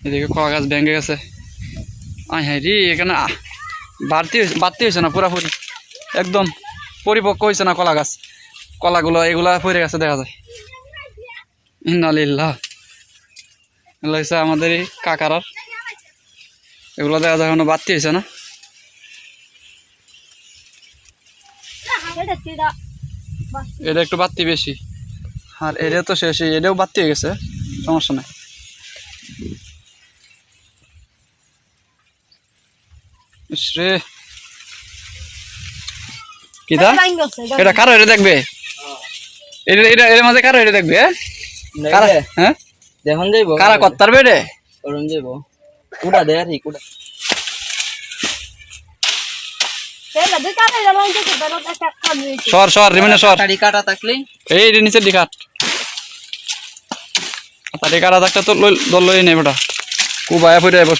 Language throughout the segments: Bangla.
এদিকে কলা গাছ ভেঙে গেছে। আয় হ্যাঁ রে, এখানে বাড়তি হয়েছে না পুরাপুরি, একদম পরিপক্ক হয়েছে না কলা গাছ। কলাগুলো এগুলা পড়ে গেছে দেখা যায়। ইন্নালিল্লাহ, এগুলো হচ্ছে আমাদের এই কাকারার, এগুলো দেখা যায় এখনো বাড়তি হয়েছে না। এটা একটু বাড়তি বেশি, আর এটা তো শেষ, এটাও বাড়তি হয়ে গেছে, সমস্যা নাই। রে কিটা এটা কারো এটা দেখবে, এটা এটা এর মাঝে কারো এটা দেখবে, হ্যাঁ দেখুন যাইবো কারা কত্তার বেড়ে করুন যাইবো কুড়া দে আর কুড়া সর সর রিমেনে সর, তাড়ি কাটা থাকলে এই নিচে দিকাট তাড়ি কাটা থাকতে তো দল লই নেই বেটা, কুবায়া পড়ে বস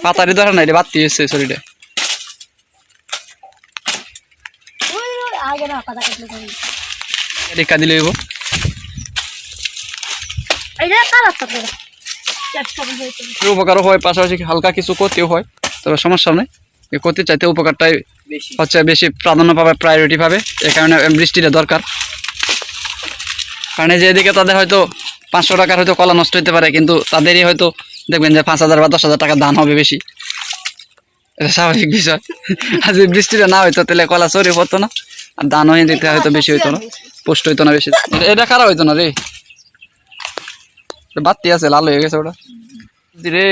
পাতারি ধরা নাই রে, বাতি এসছে শরীরে। রেখা দিলে হইব, উপকারও হয়, পাশাপাশি হালকা কিছু ক্ষতিও হয়, তবে সমস্যা নেই। এই ক্ষতি চাইতে উপকারটাই হচ্ছে বেশি প্রাধান্য পাবে, প্রায়োরিটি পাবে। এই কারণে বৃষ্টিটা দরকার। কারণ এই যে এদিকে তাদের হয়তো 500 টাকার হয়তো কলা নষ্ট হতে পারে, কিন্তু তাদেরই হয়তো দেখবেন যে 5,000 বা 10,000 টাকা ধান হবে বেশি। এটা স্বাভাবিক বিষয়। আর যদি বৃষ্টিটা না হইতো তাহলে কলা চুরি পড়তো না, আর ধান হয়ে দিতে হয়তো বেশি হইতো না, পুষ্ট হইতো না বেশি। এটা খারাপ হইতো না রে, বাতি আছে লাল হয়ে গেছে ওটা রে।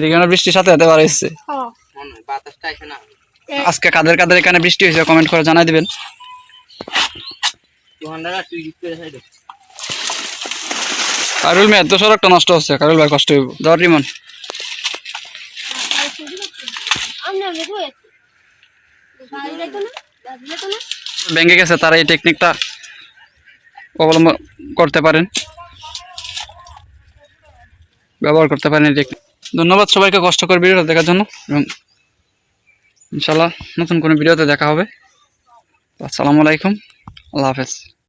এখানে বৃষ্টির সাথে সাথে বার হচ্ছে। আজকে কাদের কাদের এখানে বৃষ্টি হয়েছে কমেন্ট করে জানাই দিবেন। কারুল মেয়ে তো সড়কটা নষ্ট হচ্ছে, কারুল ভাই কষ্ট হইব। ধর রিমন, ভেঙে গেছে, তারা এই টেকনিকটা অবলম্বন করতে পারেন, ব্যবহার করতে পারেন এই টেকনিক। ধন্যবাদ সবাইকে কষ্ট করে ভিডিওটা দেখার জন্য, এবং ইনশাল্লাহ নতুন কোনো ভিডিওতে দেখা হবে। আসসালামু আলাইকুম, আল্লাহ হাফেজ।